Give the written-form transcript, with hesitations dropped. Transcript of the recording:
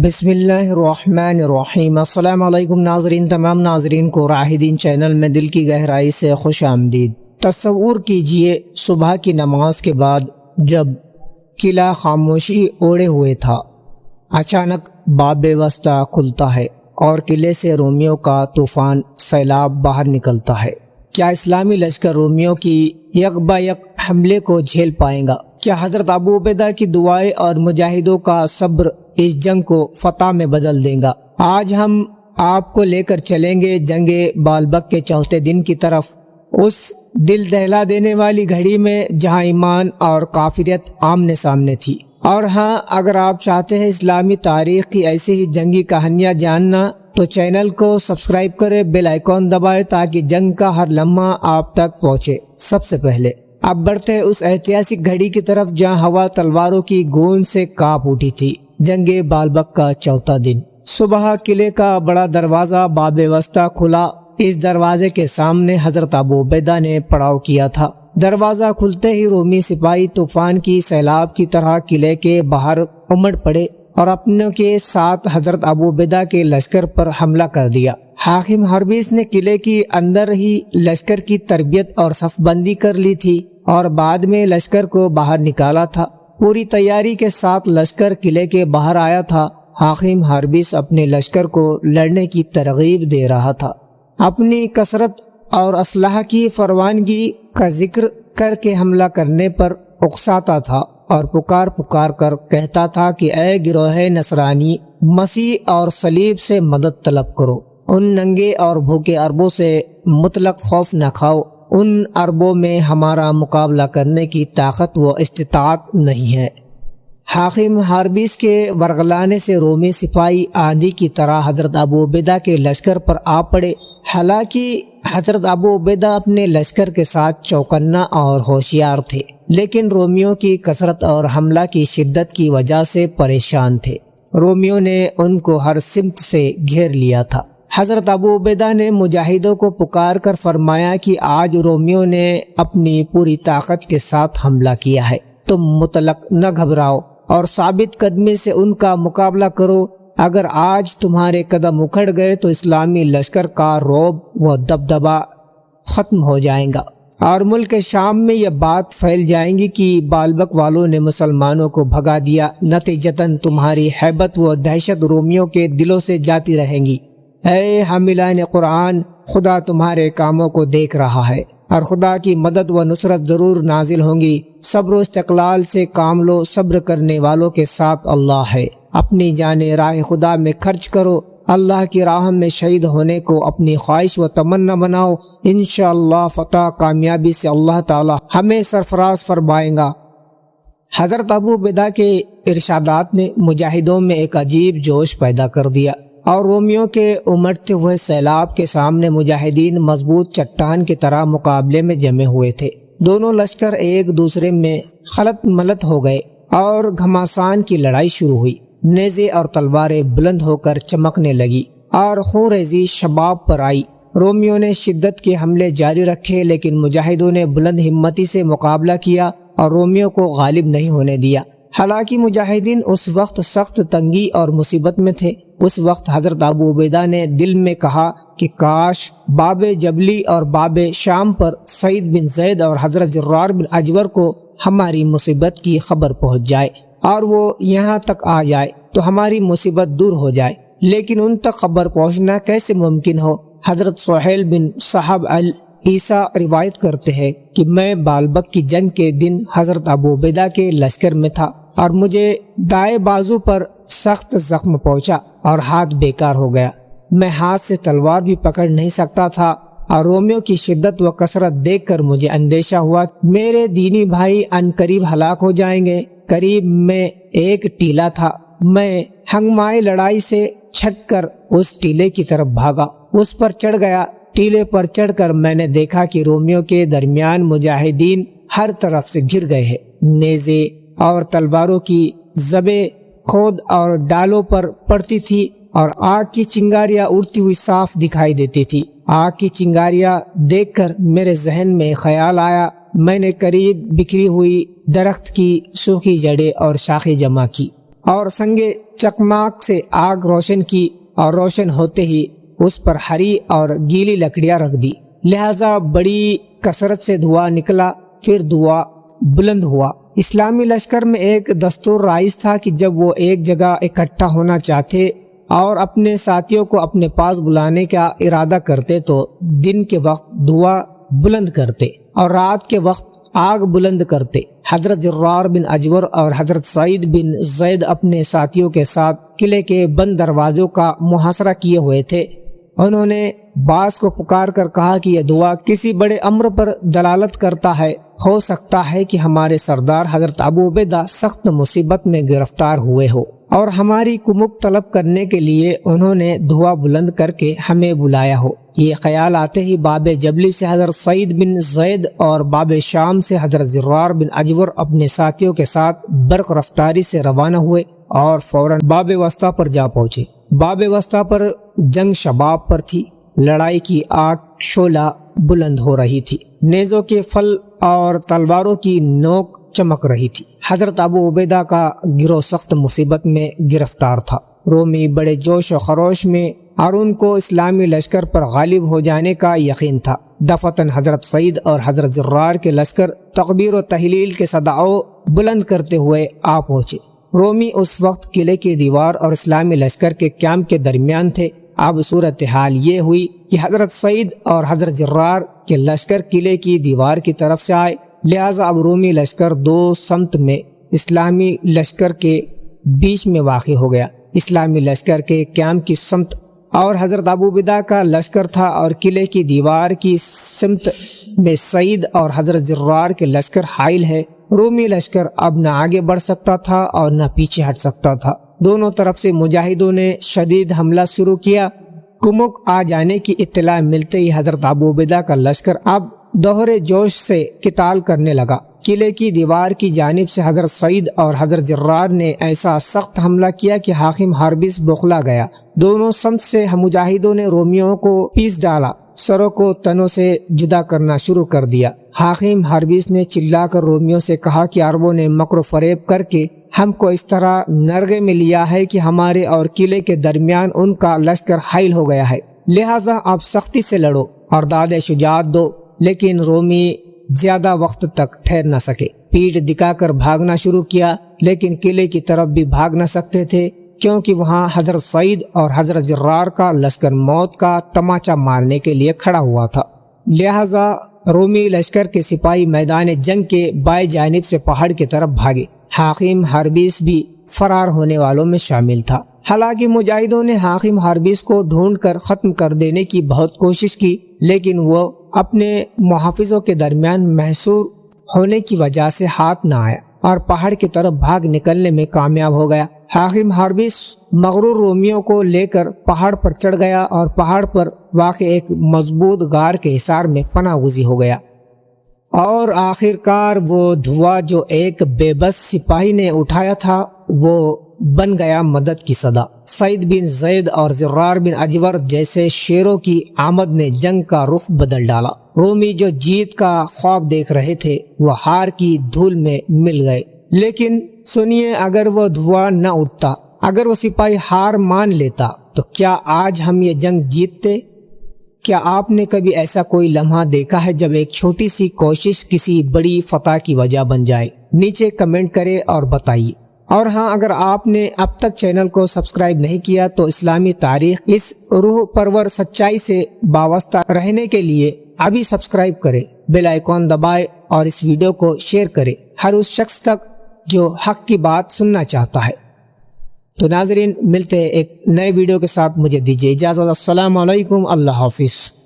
بسم اللہ الرحمن الرحیم۔ السلام علیکم ناظرین، تمام ناظرین کو راہدین چینل میں دل کی گہرائی سے خوش آمدید۔ تصور کیجئے صبح کی نماز کے بعد جب قلعہ خاموشی اوڑے ہوئے تھا، اچانک باب وسطی کھلتا ہے اور قلعے سے رومیوں کا طوفان سیلاب باہر نکلتا ہے۔ کیا اسلامی لشکر رومیوں کی یک بہ یک حملے کو جھیل پائیں گا؟ کیا حضرت ابو عبیدہ کی دعائیں اور مجاہدوں کا صبر اس جنگ کو فتح میں بدل دیں گا؟ آج ہم آپ کو لے کر چلیں گے جنگ بالبک کے چوتھے دن کی طرف، اس دل دہلا دینے والی گھڑی میں جہاں ایمان اور کافریت آمنے سامنے تھی۔ اور ہاں، اگر آپ چاہتے ہیں اسلامی تاریخ کی ایسی ہی جنگی کہانیاں جاننا تو چینل کو سبسکرائب کریں، بیل آئیکن دبائیں تاکہ جنگ کا ہر لمحہ آپ تک پہنچے سب سے پہلے۔ اب بڑھتے ہیں اس ایتہاسک گھڑی کی طرف جہاں ہوا تلواروں کی گونج سے کانپ اٹھی تھی۔ جنگ بالبک کا چوتھا دن صبح قلعے کا بڑا دروازہ باب وسطی کھلا۔ اس دروازے کے سامنے حضرت ابو عبیدہ نے پڑاؤ کیا تھا۔ دروازہ کھلتے ہی رومی سپاہی طوفان کی سیلاب کی طرح قلعے کے باہر امڑ پڑے اور اپنوں کے ساتھ حضرت ابو عبیدہ کے لشکر پر حملہ کر دیا۔ حاکم ہربیس نے قلعے کی اندر ہی لشکر کی تربیت اور صف بندی کر لی تھی اور بعد میں لشکر کو باہر نکالا تھا۔ پوری تیاری کے ساتھ لشکر قلعے کے باہر آیا تھا۔ حاکم ہربیس اپنے لشکر کو لڑنے کی ترغیب دے رہا تھا، اپنی کثرت اور اسلحہ کی فراوانی کا ذکر کر کے حملہ کرنے پر اکساتا تھا اور پکار کر کہتا تھا کہ اے گروہ نصرانی، مسیح اور صلیب سے مدد طلب کرو۔ ان ننگے اور بھوکے عربوں سے مطلق خوف نہ کھاؤ، ان عربوں میں ہمارا مقابلہ کرنے کی طاقت و استطاعت نہیں ہے۔ حاکم ہربیس کے ورغلانے سے رومی سپاہی آندھی کی طرح حضرت ابو عبیدہ کے لشکر پر آ پڑے۔ حالانکہ حضرت ابو عبیدہ اپنے لشکر کے ساتھ چوکنا اور ہوشیار تھے، لیکن رومیوں کی کثرت اور حملہ کی شدت کی وجہ سے پریشان تھے۔ رومیوں نے ان کو ہر سمت سے گھیر لیا تھا۔ حضرت ابو عبیدہ نے مجاہدوں کو پکار کر فرمایا کہ آج رومیوں نے اپنی پوری طاقت کے ساتھ حملہ کیا ہے، تم مطلق نہ گھبراؤ اور ثابت قدمی سے ان کا مقابلہ کرو۔ اگر آج تمہارے قدم اکھڑ گئے تو اسلامی لشکر کا رعب و دبدبہ ختم ہو جائے گا اور ملک شام میں یہ بات پھیل جائے گی کہ بالبک والوں نے مسلمانوں کو بھگا دیا۔ نتیجتاً تمہاری ہیبت و دہشت رومیوں کے دلوں سے جاتی رہیں گی۔ اے حاملان قرآن، خدا تمہارے کاموں کو دیکھ رہا ہے اور خدا کی مدد و نصرت ضرور نازل ہوں گی۔ صبر و استقلال سے کام لو، صبر کرنے والوں کے ساتھ اللہ ہے۔ اپنی جانیں راہ خدا میں خرچ کرو، اللہ کی راہ میں شہید ہونے کو اپنی خواہش و تمنا بناؤ۔ انشاءاللہ فتح کامیابی سے اللہ تعالی ہمیں سرفراز فرمائے گا۔ حضرت ابو عبیدہ کے ارشادات نے مجاہدوں میں ایک عجیب جوش پیدا کر دیا اور رومیوں کے امڑتے ہوئے سیلاب کے سامنے مجاہدین مضبوط چٹان کی طرح مقابلے میں جمے ہوئے تھے۔ دونوں لشکر ایک دوسرے میں خلط ملط ہو گئے اور گھمسان کی لڑائی شروع ہوئی۔ نیزے اور تلواریں بلند ہو کر چمکنے لگی اور خون ریزی شباب پر آئی۔ رومیوں نے شدت کے حملے جاری رکھے، لیکن مجاہدوں نے بلند ہمتی سے مقابلہ کیا اور رومیوں کو غالب نہیں ہونے دیا۔ حالانکہ مجاہدین اس وقت سخت تنگی اور مصیبت میں تھے۔ اس وقت حضرت ابو عبیدہ نے دل میں کہا کہ کاش باب جبلی اور باب شام پر سعید بن زید اور حضرت جرار بن اجور کو ہماری مصیبت کی خبر پہنچ جائے اور وہ یہاں تک آ جائے تو ہماری مصیبت دور ہو جائے۔ لیکن ان تک خبر پہنچنا کیسے ممکن ہو؟ حضرت سہیل بن صاحب عیسیٰ روایت کرتے ہیں کہ میں بالبک کی جنگ کے دن حضرت ابو عبیدہ کے لشکر میں تھا اور مجھے دائیں بازو پر سخت زخم پہنچا اور ہاتھ بیکار ہو گیا۔ میں ہاتھ سے تلوار بھی پکڑ نہیں سکتا تھا اور رومیوں کی شدت و کثرت دیکھ کر مجھے اندیشہ ہوا میرے دینی بھائی ان قریب ہلاک ہو جائیں گے۔ قریب میں ایک ٹیلا تھا، میں ہنگامۂ لڑائی سے چھٹ کر اس ٹیلے کی طرف بھاگا، اس پر چڑھ گیا۔ ٹیلے پر چڑھ کر میں نے دیکھا کہ رومیوں کے درمیان مجاہدین ہر طرف سے گر گئے ہیں۔ نیزے اور تلواروں کی زبیں کھود اور ڈالوں پر پڑتی تھی اور آگ کی چنگاریاں اڑتی ہوئی صاف دکھائی دیتی تھی۔ آگ کی چنگاریاں دیکھ کر میرے ذہن میں خیال آیا، میں نے قریب بکھری ہوئی درخت کی سوکھی جڑیں اور شاخیں جمع کی اور سنگے چکماک سے آگ روشن کی اور روشن ہوتے ہی اس پر ہری اور گیلی لکڑیاں رکھ دی، لہذا بڑی کثرت سے دھواں نکلا، پھر دھواں بلند ہوا۔ اسلامی لشکر میں ایک دستور رائج تھا کہ جب وہ ایک جگہ اکٹھا ہونا چاہتے اور اپنے ساتھیوں کو اپنے پاس بلانے کا ارادہ کرتے تو دن کے وقت دھواں بلند کرتے اور رات کے وقت آگ بلند کرتے۔ حضرت زرار بن اجور اور حضرت سعید بن زید اپنے ساتھیوں کے ساتھ قلعے کے بند دروازوں کا محاصرہ کیے ہوئے تھے۔ انہوں نے باز کو پکار کر کہا کہ یہ دعا کسی بڑے امر پر دلالت کرتا ہے، ہو سکتا ہے کہ ہمارے سردار حضرت ابو عبیدہ سخت مصیبت میں گرفتار ہوئے ہو اور ہماری کمک طلب کرنے کے لیے انہوں نے دعا بلند کر کے ہمیں بلایا ہو۔ یہ خیال آتے ہی باب جبلی سے حضرت سعید بن زید اور باب شام سے حضرت زرار بن اجور اپنے ساتھیوں کے ساتھ برق رفتاری سے روانہ ہوئے اور فوراً باب وسطیٰ پر جا پہنچے۔ باب وسطیٰ پر جنگ شباب پر تھی، لڑائی کی آگ شعلہ بلند ہو رہی تھی، نیزوں کے پھل اور تلواروں کی نوک چمک رہی تھی۔ حضرت ابو عبیدہ کا گروہ سخت مصیبت میں گرفتار تھا۔ رومی بڑے جوش و خروش میں اور ان کو اسلامی لشکر پر غالب ہو جانے کا یقین تھا۔ دفعتاً حضرت سعید اور حضرت زرار کے لشکر تکبیر و تہلیل کے صداؤں بلند کرتے ہوئے آ پہنچے۔ رومی اس وقت قلعے کی دیوار اور اسلامی لشکر کے کیمپ کے درمیان تھے۔ اب صورتحال یہ ہوئی کہ حضرت سعید اور حضرت زرار کے لشکر قلعے کی دیوار کی طرف سے آئے، لہذا اب رومی لشکر دو سمت میں اسلامی لشکر کے بیچ میں واقع ہو گیا۔ اسلامی لشکر کے کیمپ کی سمت اور حضرت ابو عبیدہ کا لشکر تھا اور قلعے کی دیوار کی سمت میں سعید اور حضرت زرار کے لشکر حائل ہے۔ رومی لشکر اب نہ آگے بڑھ سکتا تھا اور نہ پیچھے ہٹ سکتا تھا۔ دونوں طرف سے مجاہدوں نے شدید حملہ شروع کیا۔ کمک آ جانے کی اطلاع ملتے ہی حضرت ابو عبیدہ کا لشکر اب دوہرے جوش سے قتال کرنے لگا۔ قلعے کی دیوار کی جانب سے حضرت سعید اور حضرت زرار نے ایسا سخت حملہ کیا کہ حاکم ہاربیس بوکھلا گیا۔ دونوں سمت سے مجاہدوں نے رومیوں کو پیس ڈالا، سروں کو تنوں سے جدا کرنا شروع کر دیا۔ حاکم ہاربیس نے چلا کر رومیوں سے کہا کہ عربوں نے مکر و فریب کر کے ہم کو اس طرح نرغے میں لیا ہے کہ ہمارے اور قلعے کے درمیان ان کا لشکر حائل ہو گیا ہے، لہذا آپ سختی سے لڑو اور داد شجاعت دو۔ لیکن رومی زیادہ وقت تک ٹھہر نہ سکے، پیٹھ دکھا کر بھاگنا شروع کیا، لیکن قلعے کی طرف بھی بھاگ نہ سکتے تھے کیونکہ وہاں حضرت سعید اور حضرت زرار کا لشکر موت کا تماچا مارنے کے لیے کھڑا ہوا تھا۔ لہذا رومی لشکر کے سپاہی میدان جنگ کے بائیں جانب سے پہاڑ کی طرف بھاگے۔ حاکم ہاربیس بھی فرار ہونے والوں میں شامل تھا۔ حالانکہ مجاہدوں نے حاکم ہاربیس کو ڈھونڈ کر ختم کر دینے کی بہت کوشش کی، لیکن وہ اپنے محافظوں کے درمیان محصور ہونے کی وجہ سے ہاتھ نہ آیا اور پہاڑ کی طرف بھاگ نکلنے میں کامیاب ہو گیا۔ حاکم ہاربیس مغرور رومیوں کو لے کر پہاڑ پر چڑھ گیا اور پہاڑ پر واقع ایک مضبوط غار کے حصار میں پناہ گزین ہو گیا، اور آخر کار وہ دھواں جو ایک بے بس سپاہی نے اٹھایا تھا وہ بن گیا مدد کی صدا۔ سعید بن زید اور زرار بن اجور جیسے شیروں کی آمد نے جنگ کا رخ بدل ڈالا۔ رومی جو جیت کا خواب دیکھ رہے تھے وہ ہار کی دھول میں مل گئے۔ لیکن سنیے، اگر وہ دھواں نہ اٹھتا، اگر وہ سپاہی ہار مان لیتا تو کیا آج ہم یہ جنگ جیتتے؟ کیا آپ نے کبھی ایسا کوئی لمحہ دیکھا ہے جب ایک چھوٹی سی کوشش کسی بڑی فتح کی وجہ بن جائے؟ نیچے کمنٹ کرے اور بتائیے۔ اور ہاں، اگر آپ نے اب تک چینل کو سبسکرائب نہیں کیا تو اسلامی تاریخ اس روح پرور سچائی سے وابستہ رہنے کے لیے ابھی سبسکرائب کرے، بیل آئیکن دبائے اور اس ویڈیو کو شیئر کرے ہر اس شخص تک جو حق کی بات سننا چاہتا ہے۔ تو ناظرین، ملتے ہیں ایک نئے ویڈیو کے ساتھ، مجھے دیجیے اجازت۔ السلام علیکم، اللہ حافظ۔